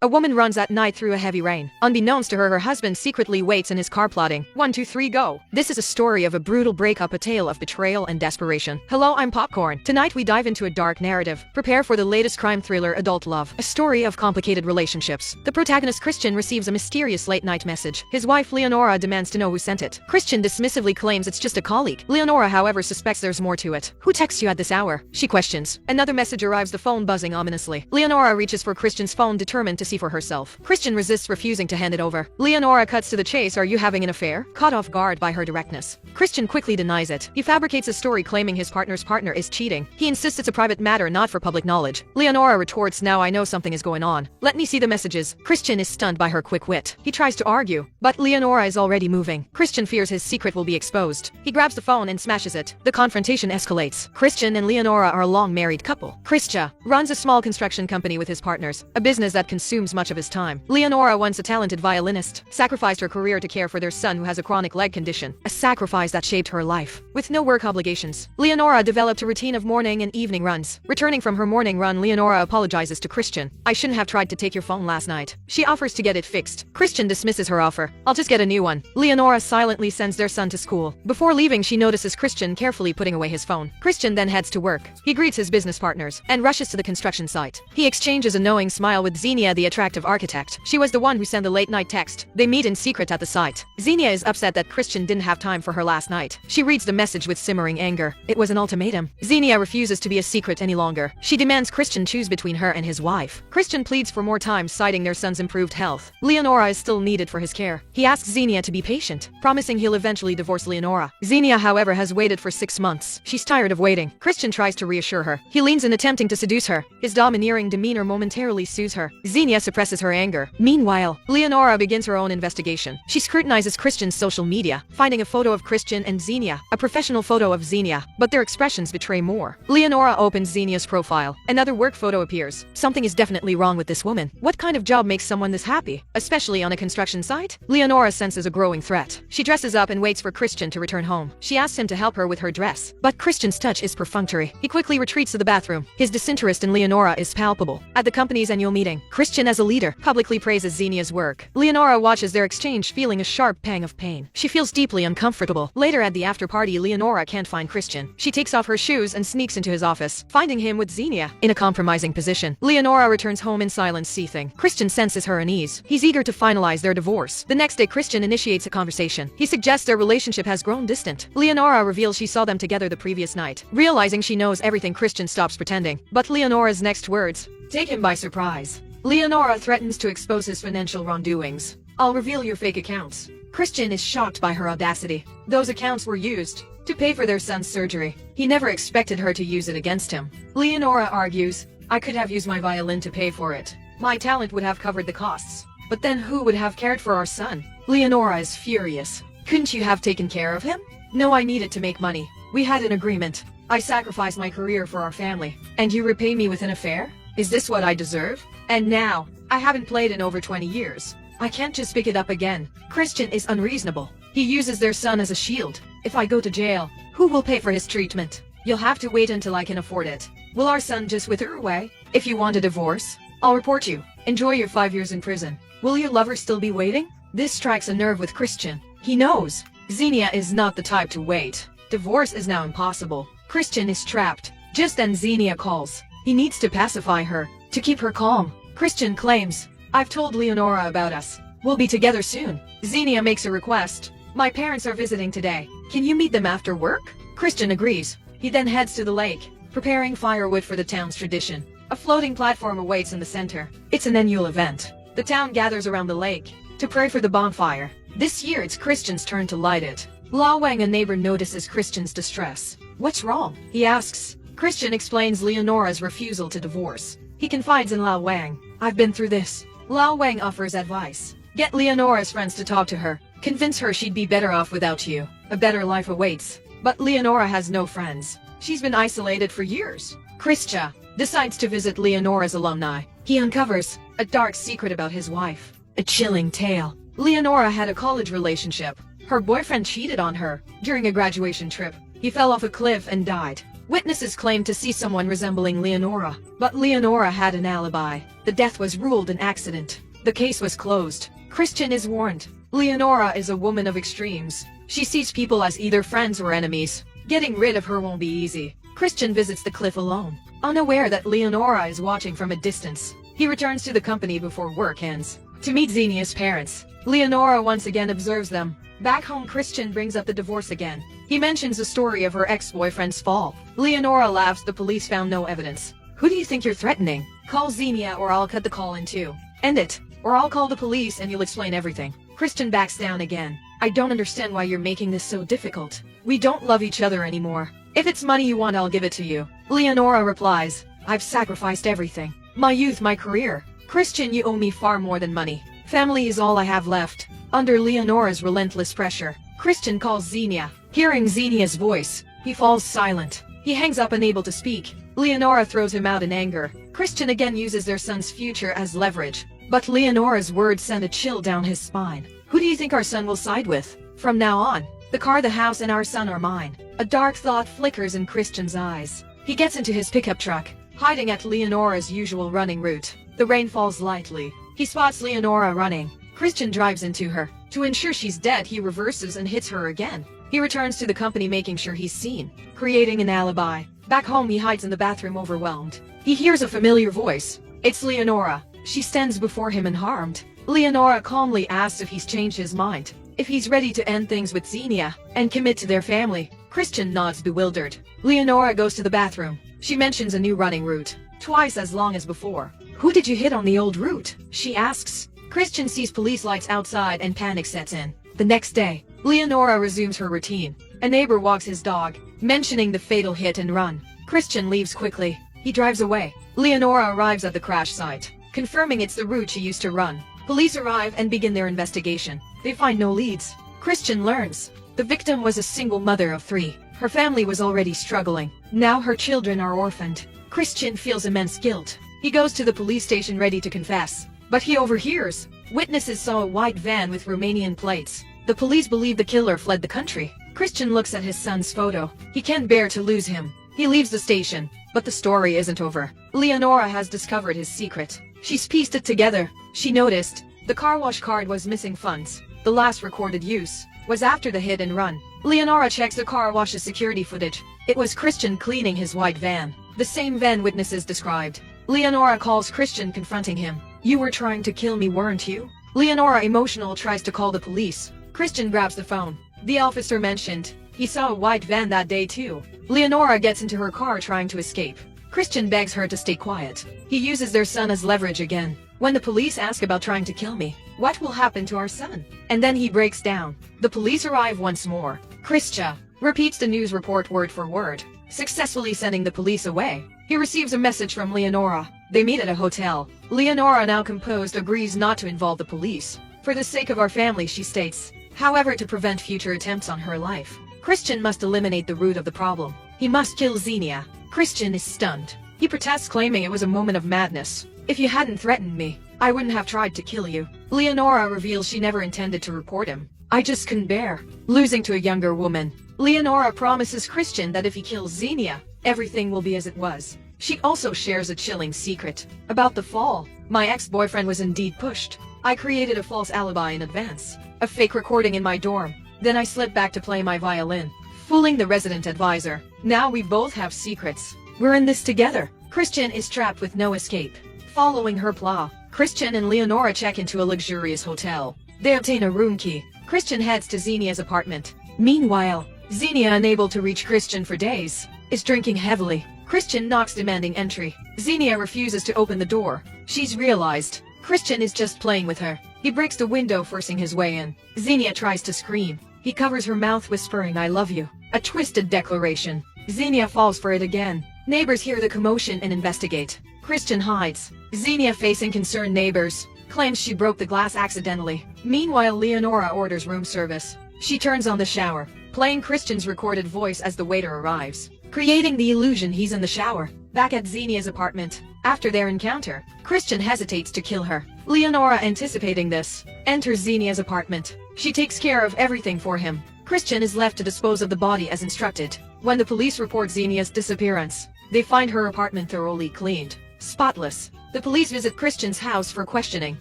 A woman runs at night through a heavy rain. Unbeknownst to her, her husband secretly waits in his car plotting. 1, 2, 3, go. This is a story of a brutal breakup, a tale of betrayal and desperation. Hello, I'm Popcorn. Tonight we dive into a dark narrative. Prepare for the latest crime thriller, Adult Love. A story of complicated relationships. The protagonist, Christian, receives a mysterious late-night message. His wife, Leonora, demands to know who sent it. Christian dismissively claims it's just a colleague. Leonora, however, suspects there's more to it. Who texts you at this hour? She questions. Another message arrives, the phone buzzing ominously. Leonora reaches for Christian's phone, determined to see for herself. Christian resists, refusing to hand it over. Leonora cuts to the chase. Are you having an affair? Caught off guard by her directness, Christian quickly denies it. He fabricates a story claiming his partner's partner is cheating. He insists it's a private matter, not for public knowledge. Leonora retorts, now I know something is going on. Let me see the messages. Christian is stunned by her quick wit. He tries to argue, but Leonora is already moving. Christian fears his secret will be exposed. He grabs the phone and smashes it. The confrontation escalates. Christian and Leonora are a long-married couple. Christian runs a small construction company with his partners, a business that consumes much of his time. Leonora, once a talented violinist, sacrificed her career to care for their son who has a chronic leg condition, a sacrifice that shaped her life. With no work obligations, Leonora developed a routine of morning and evening runs. Returning from her morning run, Leonora apologizes to Christian. I shouldn't have tried to take your phone last night. She offers to get it fixed. Christian dismisses her offer. I'll just get a new one. Leonora silently sends their son to school. Before leaving, she notices Christian carefully putting away his phone. Christian then heads to work. He greets his business partners and rushes to the construction site. He exchanges a knowing smile with Xenia, the attractive architect. She was the one who sent the late-night text. They meet in secret at the site. Xenia is upset that Christian didn't have time for her last night. She reads the message with simmering anger. It was an ultimatum. Xenia refuses to be a secret any longer. She demands Christian choose between her and his wife. Christian pleads for more time, citing their son's improved health. Leonora is still needed for his care. He asks Xenia to be patient, promising he'll eventually divorce Leonora. Xenia, however, has waited for 6 months. She's tired of waiting. Christian tries to reassure her. He leans in, attempting to seduce her. His domineering demeanor momentarily soothes her. Xenia suppresses her anger. Meanwhile, Leonora begins her own investigation. She scrutinizes Christian's social media, finding a photo of Christian and Xenia, a professional photo of Xenia, but their expressions betray more. Leonora opens Xenia's profile. Another work photo appears. Something is definitely wrong with this woman. What kind of job makes someone this happy, especially on a construction site? Leonora senses a growing threat. She dresses up and waits for Christian to return home. She asks him to help her with her dress, but Christian's touch is perfunctory. He quickly retreats to the bathroom. His disinterest in Leonora is palpable. At the company's annual meeting, Christian, as a leader, publicly praises Xenia's work. Leonora watches their exchange, feeling a sharp pang of pain. She feels deeply uncomfortable. Later at the after party, Leonora can't find Christian. She takes off her shoes and sneaks into his office, finding him with Xenia in a compromising position. Leonora returns home in silence, seething. Christian senses her unease. He's eager to finalize their divorce. The next day, Christian initiates a conversation. He suggests their relationship has grown distant. Leonora reveals she saw them together the previous night. Realizing she knows everything, Christian stops pretending. But Leonora's next words take him by surprise. Leonora threatens to expose his financial wrongdoings. I'll reveal your fake accounts. Christian is shocked by her audacity. Those accounts were used to pay for their son's surgery. He never expected her to use it against him. Leonora argues, I could have used my violin to pay for it. My talent would have covered the costs. But then who would have cared for our son? Leonora is furious. Couldn't you have taken care of him? No, I needed to make money. We had an agreement. I sacrificed my career for our family. And you repay me with an affair? Is this what I deserve? And now, I haven't played in over 20 years. I can't just pick it up again. Christian is unreasonable. He uses their son as a shield. If I go to jail, who will pay for his treatment? You'll have to wait until I can afford it. Will our son just wither away? If you want a divorce, I'll report you. Enjoy your 5 years in prison. Will your lover still be waiting? This strikes a nerve with Christian. He knows Xenia is not the type to wait. Divorce is now impossible. Christian is trapped. Just then Xenia calls. He needs to pacify her, to keep her calm. Christian claims, I've told Leonora about us. We'll be together soon. Xenia makes a request. My parents are visiting today. Can you meet them after work? Christian agrees. He then heads to the lake, preparing firewood for the town's tradition. A floating platform awaits in the center. It's an annual event. The town gathers around the lake to pray for the bonfire. This year it's Christian's turn to light it. Lao Wang, a neighbor, notices Christian's distress. What's wrong? He asks. Christian explains Leonora's refusal to divorce. He confides in Lao Wang. I've been through this. Lao Wang offers advice. Get Leonora's friends to talk to her. Convince her she'd be better off without you. A better life awaits. But Leonora has no friends. She's been isolated for years. Christian decides to visit Leonora's alumni. He uncovers a dark secret about his wife. A chilling tale. Leonora had a college relationship. Her boyfriend cheated on her during a graduation trip. He fell off a cliff and died. Witnesses claimed to see someone resembling Leonora, but Leonora had an alibi. The death was ruled an accident. The case was closed. Christian is warned. Leonora is a woman of extremes. She sees people as either friends or enemies. Getting rid of her won't be easy. Christian visits the cliff alone, unaware that Leonora is watching from a distance. He returns to the company before work ends to meet Xenia's parents. Leonora once again observes them. Back home, Christian brings up the divorce again. He mentions the story of her ex-boyfriend's fall. Leonora laughs. The police found no evidence. Who do you think you're threatening? Call Xenia or I'll cut the call in two. End it, or I'll call the police and you'll explain everything. Christian backs down again. I don't understand why you're making this so difficult. We don't love each other anymore. If it's money you want, I'll give it to you. Leonora replies, I've sacrificed everything. My youth, my career. Christian, you owe me far more than money. Family is all I have left. Under Leonora's relentless pressure, Christian calls Xenia. Hearing Xenia's voice, he falls silent. He hangs up, unable to speak. Leonora throws him out in anger. Christian again uses their son's future as leverage. But Leonora's words send a chill down his spine. Who do you think our son will side with? From now on, the car, the house, and our son are mine. A dark thought flickers in Christian's eyes. He gets into his pickup truck, hiding at Leonora's usual running route. The rain falls lightly. He spots Leonora running. Christian drives into her. To ensure she's dead, he reverses and hits her again. He returns to the company, making sure he's seen, creating an alibi. Back home, he hides in the bathroom, overwhelmed. He hears a familiar voice. It's Leonora. She stands before him unharmed. Leonora calmly asks if he's changed his mind, if he's ready to end things with Xenia and commit to their family. Christian nods, bewildered. Leonora goes to the bathroom. She mentions a new running route, twice as long as before. Who did you hit on the old route? She asks. Christian sees police lights outside and panic sets in. The next day, Leonora resumes her routine. A neighbor walks his dog, mentioning the fatal hit and run. Christian leaves quickly. He drives away. Leonora arrives at the crash site, confirming it's the route she used to run. Police arrive and begin their investigation. They find no leads. Christian learns the victim was a single mother of 3. Her family was already struggling. Now her children are orphaned. Christian feels immense guilt. He goes to the police station ready to confess, but he overhears. Witnesses saw a white van with Romanian plates. The police believe the killer fled the country. Christian looks at his son's photo. He can't bear to lose him. He leaves the station, but the story isn't over. Leonora has discovered his secret. She's pieced it together. She noticed the car wash card was missing funds. The last recorded use was after the hit and run. Leonora checks the car wash's security footage. It was Christian cleaning his white van, the same van witnesses described. Leonora calls Christian, confronting him. You were trying to kill me, weren't you? Leonora, emotional, tries to call the police. Christian grabs the phone. The officer mentioned he saw a white van that day too. Leonora gets into her car, trying to escape. Christian begs her to stay quiet. He uses their son as leverage again. When the police ask about trying to kill me, what will happen to our son? And then he breaks down. The police arrive once more. Christian repeats the news report word for word, successfully sending the police away. He receives a message from Leonora. They meet at a hotel. Leonora, now composed, agrees not to involve the police. For the sake of our family, she states. However, to prevent future attempts on her life, Christian must eliminate the root of the problem. He must kill Xenia. Christian is stunned. He protests, claiming it was a moment of madness. If you hadn't threatened me, I wouldn't have tried to kill you. Leonora reveals she never intended to report him. I just couldn't bear losing to a younger woman. Leonora promises Christian that if he kills Xenia, everything will be as it was. She also shares a chilling secret about the fall. My ex-boyfriend was indeed pushed. I created a false alibi in advance, a fake recording in my dorm. Then I slipped back to play my violin, fooling the resident advisor. Now we both have secrets. We're in this together. Christian is trapped with no escape. Following her plot, Christian and Leonora check into a luxurious hotel. They obtain a room key. Christian heads to Xenia's apartment. Meanwhile, Xenia, unable to reach Christian for days, is drinking heavily. Christian knocks, demanding entry. Xenia refuses to open the door. She's realized Christian is just playing with her. He breaks the window, forcing his way in. Xenia tries to scream. He covers her mouth, whispering, I love you. A twisted declaration. Xenia falls for it again. Neighbors hear the commotion and investigate. Christian hides. Xenia, facing concerned neighbors, claims she broke the glass accidentally. Meanwhile, Leonora orders room service. She turns on the shower, playing Christian's recorded voice as the waiter arrives, creating the illusion he's in the shower. Back at Xenia's apartment, after their encounter, Christian hesitates to kill her. Leonora, anticipating this, enters Xenia's apartment. She takes care of everything for him. Christian is left to dispose of the body as instructed. When the police report Xenia's disappearance, they find her apartment thoroughly cleaned, spotless. The police visit Christian's house for questioning.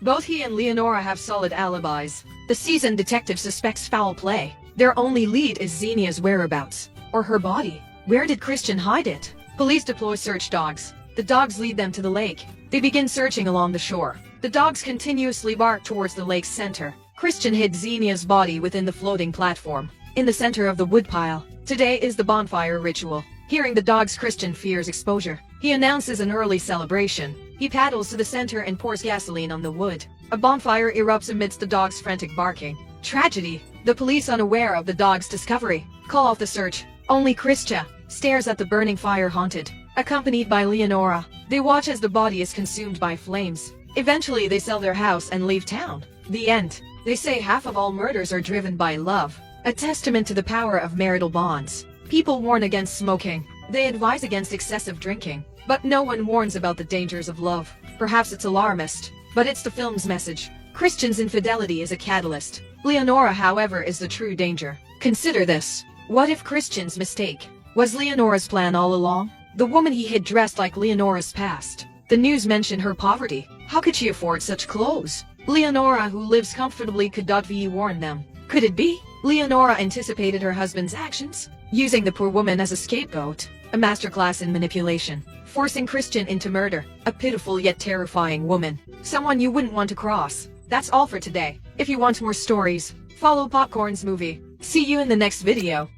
Both he and Leonora have solid alibis. The seasoned detective suspects foul play. Their only lead is Xenia's whereabouts, or her body. Where did Christian hide it? Police deploy search dogs. The dogs lead them to the lake. They begin searching along the shore. The dogs continuously bark towards the lake's center. Christian hid Xenia's body within the floating platform, in the center of the woodpile. Today is the bonfire ritual. Hearing the dogs, Christian fears exposure. He announces an early celebration. He paddles to the center and pours gasoline on the wood. A bonfire erupts amidst the dogs' frantic barking. Tragedy. The police, unaware of the dogs' discovery, call off the search. Only Christian stares at the burning fire haunted. Accompanied by Leonora, they watch as the body is consumed by flames. Eventually they sell their house and leave town. The end. They say half of all murders are driven by love, a testament to the power of marital bonds. People warn against smoking. They advise against excessive drinking. But no one warns about the dangers of love. Perhaps it's alarmist, but it's the film's message. Christian's infidelity is a catalyst. Leonora, however, is the true danger. Consider this. What if Christian's mistake was Leonora's plan all along? The woman he hid dressed like Leonora's past. The news mentioned her poverty. How could she afford such clothes? Leonora, who lives comfortably, could be warn them. Could it be Leonora anticipated her husband's actions, using the poor woman as a scapegoat? A masterclass in manipulation, forcing Christian into murder. A pitiful yet terrifying woman. Someone you wouldn't want to cross. That's all for today. If you want more stories, follow Popcorn's Movie. See you in the next video.